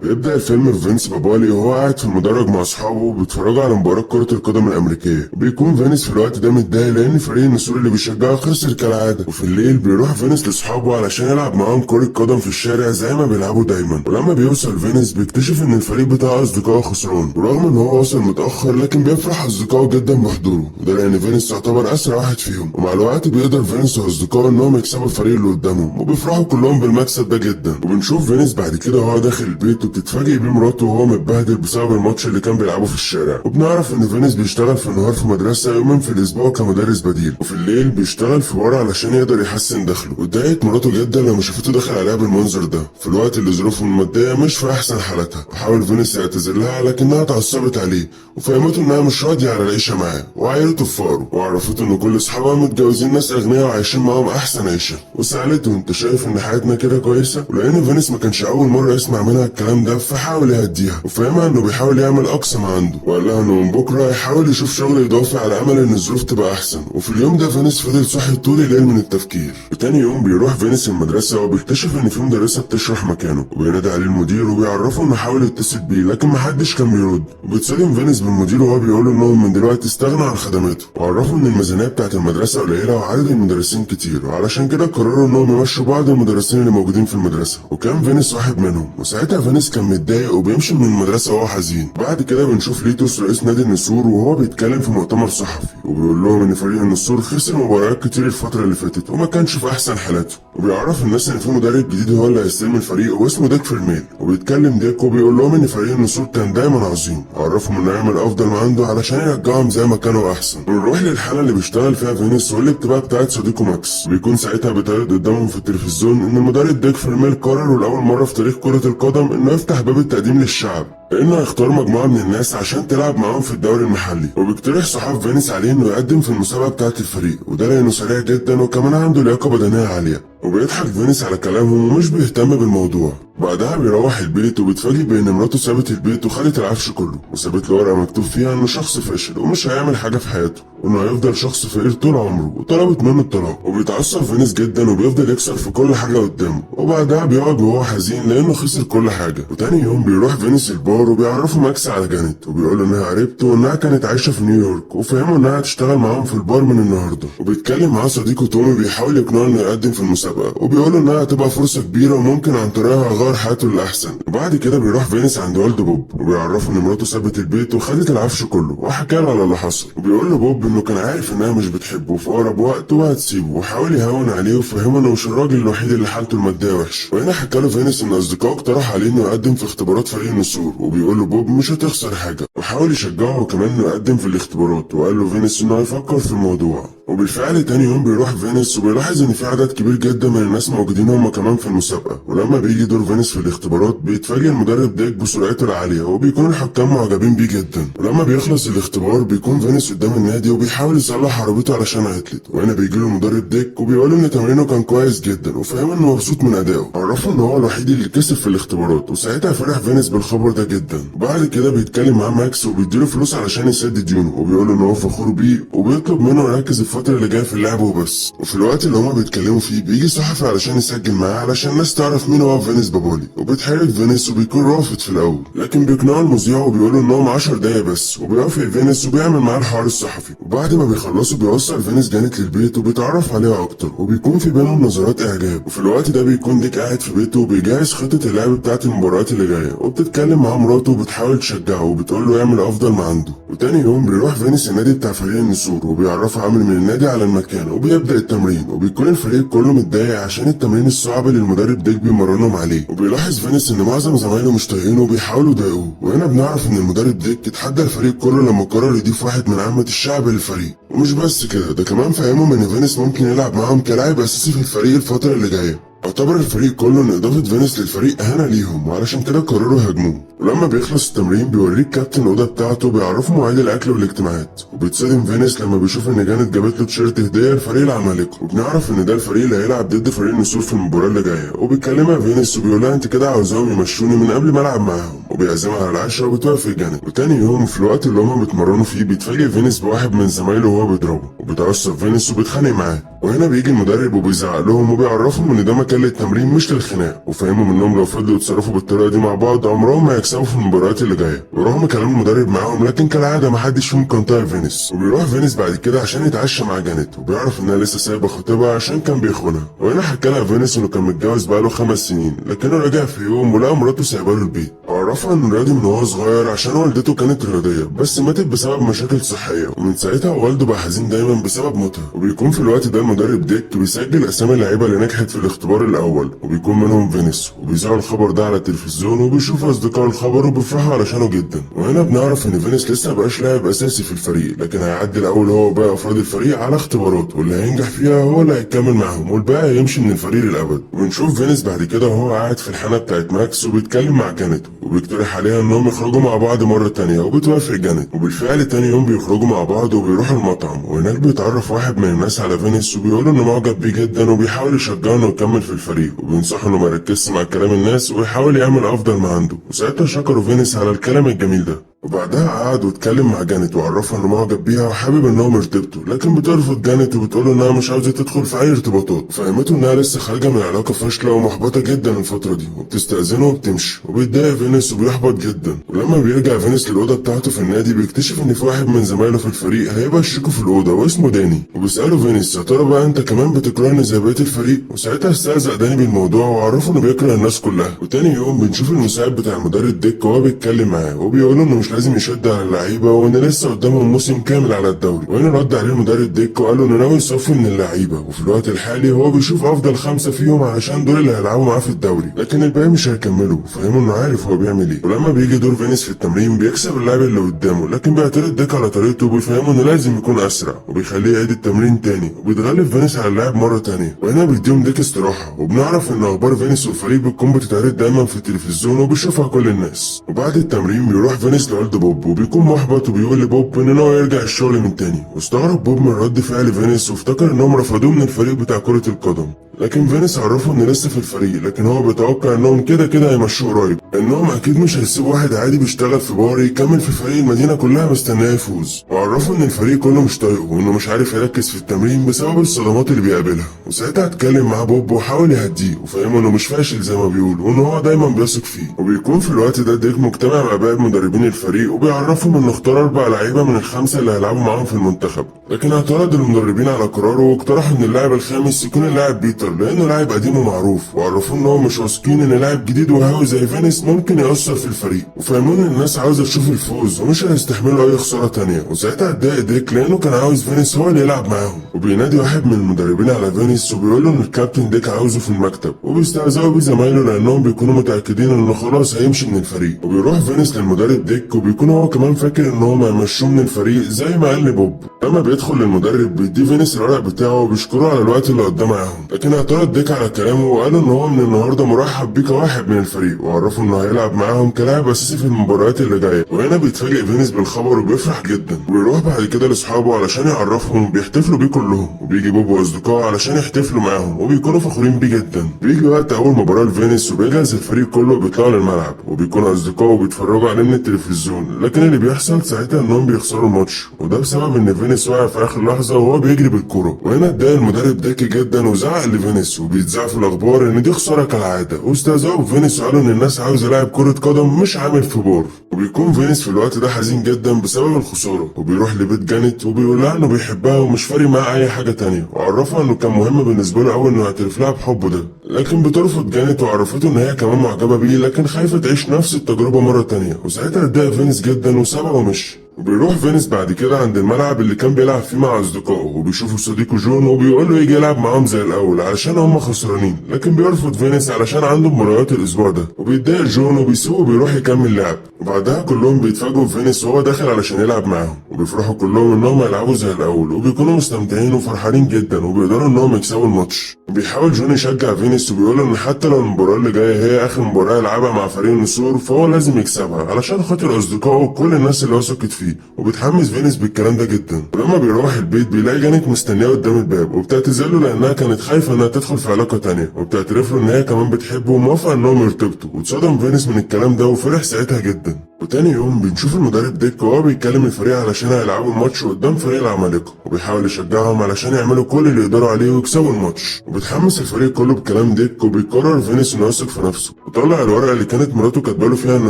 بيبدأ الفيلم في فينس بابالي وهو قاعد في المدرج مع أصحابه وبيتفرجوا على مباراة كرة القدم الأمريكية، وبيكون فينس في الوقت ده متضايق لأن فريق النسور اللي بيشجعه خسر كالعادة. وفي الليل بيروح فينس لأصحابه علشان يلعب معاهم كرة قدم في الشارع زي ما بيلعبوا دايما. ولما بيوصل فينس بيكتشف إن الفريق بتاع أصدقائه خسران، ورغم إن هو وصل متأخر لكن بيفرح أصدقائه جدا بحضوره، وده لأن فينس يعتبر أسرع واحد فيهم. ومع الوقت بيقدر فينس وأصدقائه إنهم يكسبوا الفريق اللي قدامهم، وبيفرحوا كلهم بالمكسب ده جدا. وبنشوف فينس بعد كده وهو داخل البيت وبتتفاجئ بيه مراته وهو متبهدل بسبب الماتش اللي كان بيلعبه في الشارع. وبنعرف ان فينس بيشتغل في النهار في مدرسه يومين في الاسبوع كمدرس بديل، وفي الليل بيشتغل في ورا علشان يقدر يحسن دخله. واتضايقت مراته جدا لما شافته داخل عليها بالمنظر ده في الوقت اللي ظروفه الماديه مش في احسن حالتها. وحاول فينس يعتذر لها لكنها اتعصبت عليه وفهمته انها مش راضيه على العيشه معاه وعايرته في فقره، وعرفته ان كل اصحابها متجوزين ناس اغنياء وعايشين معاهم احسن عيشه. وسالته انت شايف ان حياتنا كده كويسه؟ ولان فينس ما كانش اول مره يسمع منها الكلام ده فحاول يهديها وفهمها انه بيحاول يعمل اقصى ما عنده، وقال لها انه من بكره هيحاول يشوف شغل اضافي على امل ان الظروف تبقى احسن. وفي اليوم ده فينس فضل صاحي طول الليل من التفكير. وتاني يوم بيروح فينس المدرسه وبيكتشف ان في مدرسه بتشرح مكانه، وبينادي عليه المدير وبيعرفه انه حاول يتصل بيه لكن محدش كان بيرد. وبيتصدم فينس بالمدير وهو بيقول له انهم من دلوقتي استغنوا عن خدماته، وعرفوا ان الميزانيه بتاعت المدرسه قليله وعدد المدرسين كتير، وعلشان كده قرروا انهم يمشوا بعض المدرسين اللي موجودين في المدرسه، وكان فينس واحد منهم. وساعتها فينس كان متضايق وبيمشي من المدرسه وهو حزين. بعد كده بنشوف ليتوس رئيس نادي النسور وهو بيتكلم في مؤتمر صحفي وبيقول لهم ان فريق النسور خسر مباريات كتير الفتره اللي فاتت وما كانش في احسن حالاته، وبيعرف الناس ان في مدرب جديد هو اللي هيستلم الفريق واسمه ديك فيرميل. وبيتكلم ديك وبيقول لهم ان فريق النسور كان دايما عظيم، وعرفهم انه يعمل افضل ما عنده علشان يرجعهم زي ما كانوا احسن. ونروح للحاله اللي بيشتغل فيها فينس واللي بتبقى بتاعت صديقه ماكس. بيكون ساعتها بيتعرض قدامهم في التلفزيون ان المدرب ديك فيرميل قرر لاول مره في تاريخ كره القدم انه يفتح باب التقديم للشعب، لانه هيختار مجموعه من الناس عشان تلعب معاهم في الدوري المحلي. وبيقترح صحاب فينس عليه انه يقدم في المسابقه بتاعه الفريق، وده لانه سريع جدا وكمان عنده لياقه بدنيه عاليه. وبيضحك فينس على كلامهم ومش بيهتم بالموضوع. بعدها بيروح البيت وبيتفاجئ بان مراته سابت البيت وخدت العفش كله، وسابت له ورقه مكتوب فيها انه شخص فاشل ومش هيعمل حاجه في حياته وانه هيفضل شخص فقير طول عمره، وطلبت منه الطلاق. وبيتعصب فينس جدا وبيفضل يكسر في كل حاجه قدامه، وبعدها بيقعد وهو حزين لانه خسر كل حاجه. وتاني يوم بيروح فينس البار وبيعرفه ماكس على جانيت، وبيقول انها قريبته وانها كانت عايشه في نيويورك، وفهمه انها هتشتغل معاهم في البار من النهارده. وبيتكلم معاه صديقه تومي بيحاول يقنعه انه يقدم في المسابقه، وبيقول له انها هتبقى فرصه كبيره وممكن عن طريقها يغير حياته للاحسن. وبعد كده بيروح فينس عند والد بوب وبيعرفه ان مراته سابت البيت وخدت العفش كله، وحكى له على اللي حصل. وبيقول له بوب انه كان عارف انها مش بتحبه في اقرب وقت وهتسيبه، وحاول يهون عليه وفهمه انه مش الراجل الوحيد اللي حالته الماديه وحش. وهنا حكى له فينس ان اصدقائه اقترح عليه انه يقدم في اختبارات فريق النسور، وبيقول له بوب مش هتخسر حاجه، وحاول يشجعه كمان انه يقدم في الاختبارات، وقال له فينس انه هيفكر في الموضوع. وبالفعل تاني يوم بيروح فينس وبيلاحظ ان في عدد كبير جدا من الناس موجودين هم كمان في المسابقه. ولما بيجي دور فينس في الاختبارات بيتفاجئ المدرب ديك بسرعته العاليه، وبيكون الحكام معجبين بيه جدا. ولما بيخلص الاختبار بيكون فينس قدام النادي وبيحاول يصلح عربيته علشان عطلت، وهنا بيجي له المدرب ديك وبيقول له ان تمرينه كان كويس جدا وفهم انه مبسوط من ادائه، عرفه ان هو الوحيد اللي كسب في الاختبارات. وساعتها فرح فينس بالخبر ده جدا. وبعد كده بيتكلم مع ماكس وبيديله فلوس علشان يسدد ديونه، وبيقول له ان هو فخور بيه وبيطلب منه يركز الفتره اللي جايه في اللعب وبس. وفي الوقت اللي هما بيتكلموا فيه بيجي صحفي علشان يسجل معاه علشان الناس تعرف مين هو فينس بابالي، وبيتحرك فينس وبيكون رافض في الاول لكن بيقنعه المذيع وبيقولوا انهم 10 دقايق بس، وبيوافق فينس وبيعمل معاه الحوار الصحفي. وبعد ما بيخلصوا بيوصل فينس جانيت للبيت وبيتعرف عليها اكتر، وبيكون في بينهم نظرات اعجاب. وفي الوقت ده بيكون ديك قاعد في بيته وبيجهز خطه اللعب بتاعه المباريات اللي جايه، وبتتكلم مع مراته وبتحاول تشجعه وبتقول له يعمل افضل ما عنده. وتاني يوم بيروح فينس النادي بتاع فريق النسور وبيعرفه عامل من النادي على المكان، وبيبدا التمرين. وبيكون الفريق كله متضايق عشان التمرين الصعب اللي المدرب ديك بيمرنهم عليه، وبيلاحظ فينس ان معظم زمايله مش طايقينه وبيحاولوا يضايقوه. وهنا بنعرف ان المدرب ديك اتحدى الفريق كله لما قرر يضيف واحد من عامه الشعب للفريق. ومش بس كده، ده كمان فهمهم ان فينس ممكن يلعب معاهم كلاعب اساسي في الفريق الفتره اللي جايه. اعتبر الفريق كله ان اضافه فينس للفريق اهانه ليهم، وعلشان كده قرروا يهاجموه. ولما بيخلص التمرين بيوريك كابتن الاوضه بتاعته بيعرفه مواعيد الاكل والاجتماعات، وبيتصدم فينس لما بيشوف ان جانت جابت له تيشيرت هديه لفريق العمالقه، وبنعرف ان ده الفريق اللي هيلعب ضد فريق النسور في المباراه اللي جايه. وبيكلمها فينس وبيقول لها انت كده عاوزاهم يمشوني من قبل ما العب معاهم، وبيعزمها على العشاء وبتوافق جانت. وتاني يوم في الوقت اللي هما بيتمرنوا فيه بيتفاجئ فينيس بواحد من زمايله وهو بيضربه، وبيتعصب فينيس وبيتخانق معاه. وهنا بيجي المدرب وبيزعق لهم وبيعرفهم ان ده مكان للتمرين مش للخناق، وفهمهم انهم لو فضلوا يتصرفوا بالطريقه دي مع بعض عمرهم ما هيكسبوا في المباريات اللي جايه. ورغم كلام المدرب معاهم لكن كالعاده محدش فيهم كان طايق فينيس. وبيروح فينيس بعد كده عشان يتعشى مع جانيت، وبيعرف انها لسه سايبه خطيبها عشان كان بيخونها. وهنا حكى لها فينيس انه كان متجوز بقاله 5 سنين، لكنه رجع في يوم ولقى مراته سايبه له البيت، وعرفها انه رياضي من وهو صغير عشان والدته كانت رياضيه بس ماتت بسبب مشاكل صحيه، ومن ساعتها والده بقى حزين دايما بسبب موتها. وبيكون في الوقت ده المدرب ديك بيسجل اسامي اللعيبه اللي نجحت في الاختبار الاول، وبيكون منهم فينيس، وبيذاعوا الخبر ده على التلفزيون وبيشوف اصدقاء الخبر وبيفرحوا علشانه جدا. وهنا بنعرف ان فينيس لسه مبقاش لاعب اساسي في الفريق، لكن هيعدي الاول هو وباقي افراد الفريق على اختبارات، واللي هينجح فيها هو اللي هيكمل معاهم والباقي هيمشي من الفريق للابد. وبنشوف فينيس بعد كده وهو قاعد في الحانه بتاعت ماكس وبيتكلم مع جانيت، وبيقترح عليها انهم يخرجوا مع بعض مره تانيه، وبتوافق جانيت. وبالفعل تاني يوم بيخرجوا مع بعض وبيروحوا المطعم، وهناك بيتعرف واحد من الناس على فينيس وبيقول انه معجب بيه جدا وبيحاول يشجعه انه يكمل في الفريق، وبينصحه انه ما يركزش مع كلام الناس ويحاول يعمل افضل ما عنده. وساعتها شكروا فينيس على الكلام الجميل ده. وبعدها قعد واتكلم مع جانيت وعرفها انه معجب بيها وحابب انهم يرتبطوا، لكن بترفض جانيت وبتقول انها مش عاوزه تدخل في اي ارتباطات. فهمته انها لسه خارجه من علاقه فاشله ومحبطه جدا الفتره دي، وبتستاذنه وبتمشي. وبيتضايق فينيس وبيحبط جدا. ولما بيرجع فينيس للاوضه بتاعته في النادي بيكتشف ان في واحد من زمايله في الفريق هيبقى شريكه في الاوضه واسمه داني، وبيساله فينيس يا ترى بقى انت كمان بتكرهني زي بقيه الفريق؟ وساعتها استهزأ داني بالموضوع وعرفه انه بيكره الناس كلها. وتاني يوم بنشوف المساعد بتاع المدرب ديك وهو بيتكلم معاه وبيقول له انه مش لازم يشد على اللعيبه وان لسه قدامهم موسم كامل على الدوري. وهنا رد عليه المدرب ديك وقال له انه ناوي يصفي من اللعيبه، وفي الوقت الحالي هو بيشوف افضل 5 فيهم علشان دول اللي هيلعبوا معاه في الدوري، لكن الباقي مش هيكملوا. فهمه انه عارف هو بيعمل ايه. ولما بيجي دور فينيس في التمرين بيكسب اللاعب اللي قدامه، لكن بيعترض ديك على طريقته وبيفهمه انه لازم يكون اسرع، وبيخليه يعيد التمرين تاني، وبيتغلب فينيس على اللاعب مره تانيه. وهنا بيديهم ديك استراحه. وبنعرف ان اخبار فينيس والفريق بتكون بتتعرض دايما في التلفزيون وبيشوفها كل الناس. وبعد التمرين بيروح فينيس لوالد بوب وبيكون محبط، وبيقول لبوب ان هو يرجع الشغل من تاني. واستغرب بوب من رد فعل فينيس وافتكر انهم رفضوه من الفريق بتاع كرة القدم، لكن فينيس عرفه ان لسه في الفريق، لكن هو بيتوقع انهم كده كده هيمشوه قريب، انهم اكيد مش هيسيبوا واحد عادي بيشتغل في بار يكمل في فريق المدينه كلها مستناه يفوز. وعرفه ان الفريق كله مش طايقه وانه مش عارف يركز في التمرين بسبب الصدمات اللي بيقابلها. وساعتها اتكلم مع بوب وحاول يهديه وفهمه انه مش فاشل زي ما بيقول، وان هو دايما بيثق فيه. وبيكون في الوقت ده ديك مجتمع مع باقي مدربين الفريق وبيعرفهم انه اختار 4 لعيبه من ال5 اللي هيلعبوا معاهم في المنتخب، لكن اعترض المدربين على قراره واقترحوا ان اللاعب الخامس يكون اللاعب بيتر لانه لاعب قديم ومعروف، وعرفوه ان هو مش واثقين ان لاعب جديد وهاوي زي فينيس ممكن يأثر في الفريق، وفهمون ان الناس عاوزه تشوف الفوز ومش هيستحملوا اي خساره تانيه. وساعتها اتضايق ديك لانه كان عاوز فينيس هو اللي يلعب معاهم، وبينادي واحد من المدربين على فينيس وبيقول له ان الكابتن ديك عاوزه في المكتب، وبيستهزئوا بيه زمايله لانهم بيكونوا متاكدين انه خلاص هيمشي من الفريق. وبيروح فينيس للمدرب ديك وبيكون هو كمان فاكر ان هم هيمشوه من الفريق زي ما قال لبوب. لما بيدخل للمدرب بيدي فينيس الورق بتاعه وبيشكره على الوقت اللي قضاه معاهم، لكن اعترض ديك على كلامه وقال ان هو من النهارده مرحب بيه كواحد من الفريق، وعرفه انه هيلعب معاهم كلاعب اساسي في المباريات اللي جايه. وهنا بيتفاجئ فينيس بالخبر وبيفرح جدا، وبيروح بعد كده لاصحابه علشان يعرفهم بيحتفلوا بيه كلهم، وبيجي بوب واصدقائه علشان يحتفلوا معاهم وبيكونوا فخورين بيه جدا. بيجي وقت اول مباراه لفينيس وبيجهز الفريق كله وبيطلعوا للملعب، وبيكون اصدقائه بيتفرجوا عليه من التلفزيون، لكن اللي بيحصل ساعتها انهم بيخسروا الماتش، وده بسبب ان فينيس وقع في اخر لحظه وهو بيجري بالكوره. وهنا اتضايق المدرب ذكي جدا وزعق لفينيس، وبيتذاع في الاخبار ان دي خساره كالعاده، واستهزأوا بفينيس وقالوا ان الناس عاوزه لاعب كره قدم مش عامل في بار. وبيكون فينيس في الوقت ده حزين جدا بسبب الخساره، وبيروح لبيت جانيت وبيقول لها انه بيحبها ومش فارق معاه اي حاجه تانيه، وعرفها انه كان مهم بالنسبه له قوي انه يعترف لها بحبه ده، لكن بترفض جانيت وعرفته ان هي كمان معجبه بيه لكن خايفه تعيش نفس التجربه مره تانيه. وساعتها اتضايق فينيس جدا وسابها ومشي. وبيروح فينيس بعد كده عند الملعب اللي كان بيلعب فيه مع اصدقائه، وبيشوفوا صديقه جون وبيقول له يجي يلعب معاهم زي الاول علشان هم خسرانين، لكن بيرفض فينيس علشان عنده مباريات الاسبوع ده. وبيتضايق جون وبيسيبه وبيروح يكمل لعب. وبعدها كلهم بيتفاجئوا بفينيس وهو داخل علشان يلعب معاهم، وبيفرحوا كلهم انهم يلعبوا زي الاول، وبيكونوا مستمتعين وفرحانين جدا وبيقدروا انهم يكسبوا الماتش. وبيحاول جون يشجع فينيس وبيقول ان حتى لو المباراة اللي جاية هي اخر مباراة يلعبها مع فريق النسور فهو لازم يكسبها علشان خاطر اصدقائه وكل الناس اللي وثقت فيه. وبتحمس فينيس بالكلام ده جدا. ولما بيروح البيت بيلاقي جانيت مستنياه قدام الباب وبتعتذر له لانها كانت خايفة انها تدخل في علاقة تانية، وبتعترف له ان هي كمان بتحبه وموافقة انهم يرتبطوا. واتصدم فينيس من الكلام ده وفرح ساعتها جدا. وتاني يوم بنشوف المدرب ديك وهو بيتكلم الفريق علشان هيلعبوا الماتش قدام فريق العمالقة، وبيحاول يشجعهم علشان يعملوا كل اللي يقدروا عليه ويكسبوا الماتش. وبتحمس الفريق كله بكلام ديك، وبيقرر فينيس انه يثق في نفسه، وطلع الورقة اللي كانت مراته كاتباله فيها انه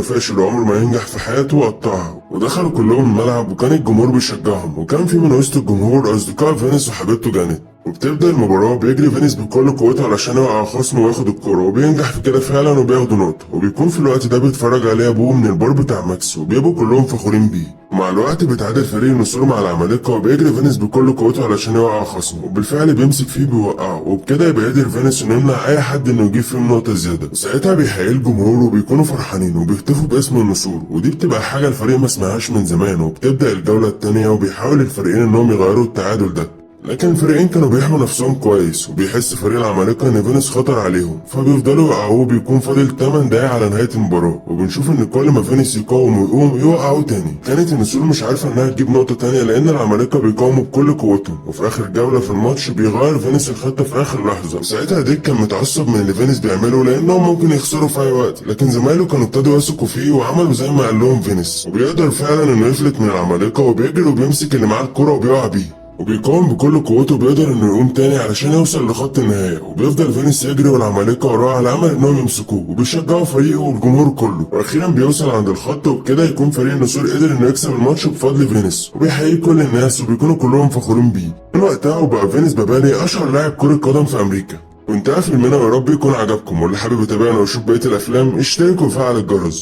فاشل وعمره ما ينجح في حياته وقطعها. ودخلوا كلهم الملعب وكان الجمهور بيشجعهم، وكان في من وسط الجمهور اصدقاء فينيس وحبيبته جانيت. وبتبدأ المباراة بيجري فينيس بكل قوته علشان يوقع خصمه وياخد الكرة، وبينجح في كده فعلا وبياخدوا نقطة. وبيكون في الوقت ده بيتفرج عليه ابوه من البار بتاع ماكس، وبيبقوا كلهم فخورين بيه. ومع الوقت بيتعادل فريق النسور مع العمالقة، وبيجري فينيس بكل قوته علشان يوقع خصمه، وبالفعل بيمسك فيه بيوقعه، وبكده يبقى قادر فينيس انه يمنع اي حد انه يجيب فيهم نقطة زيادة. وساعتها بيحيي الجمهور وبيكونوا فرحانين وبيهتفوا باسم النسور، ودي بتبقى حاجة الفريق ما سمعهاش من زمان. وبتبدأ الجولة التانية وبيحاول الفريقين انهم يغيروا التعادل ده، لكن الفريقين كانوا بيحموا نفسهم كويس. وبيحس فريق العمالقة ان فينيس خطر عليهم فبيفضلوا يوقعوه. بيكون فاضل 8 دقايق على نهاية المباراة، وبنشوف ان كل ما فينيس يقاوم ويقوم يوقعوه تاني. كانت النسور مش عارفة انها تجيب نقطة تانية لان العمالقة بيقاوموا بكل قوتهم. وفي اخر جولة في الماتش بيغير فينيس الخطة في اخر لحظة. ساعتها ديك كان متعصب من اللي فينيس بيعمله لانهم ممكن يخسروا في اي وقت، لكن زمايله كانوا ابتدوا يثقوا فيه وعملوا زي ما قال لهم فينيس. وبيقدر فعلا انه يفلت من العمالقة، وبيجري وبيمسك اللي معاه الكرة وبيقع بيه، وبيقاوم بكل قوته وبيقدر انه يقوم تاني علشان يوصل لخط النهاية. وبيفضل فينيس يجري والعمالقة وراه على امل انهم يمسكوه، وبيشجعوا فريقه والجمهور كله. واخيرا بيوصل عند الخط، وبكده يكون فريق النسور قدر انه يكسب الماتش بفضل فينيس، وبيحيي كل الناس وبيكونوا كلهم فخورين بيه. من وقتها وبقى فينيس بابالي اشهر لاعب كرة قدم في امريكا. وانتهى فيلمنا، ويا رب يكون عجبكم، واللي حابب يتابعنا ويشوف بقية الافلام اشتركوا وفعل الجرس.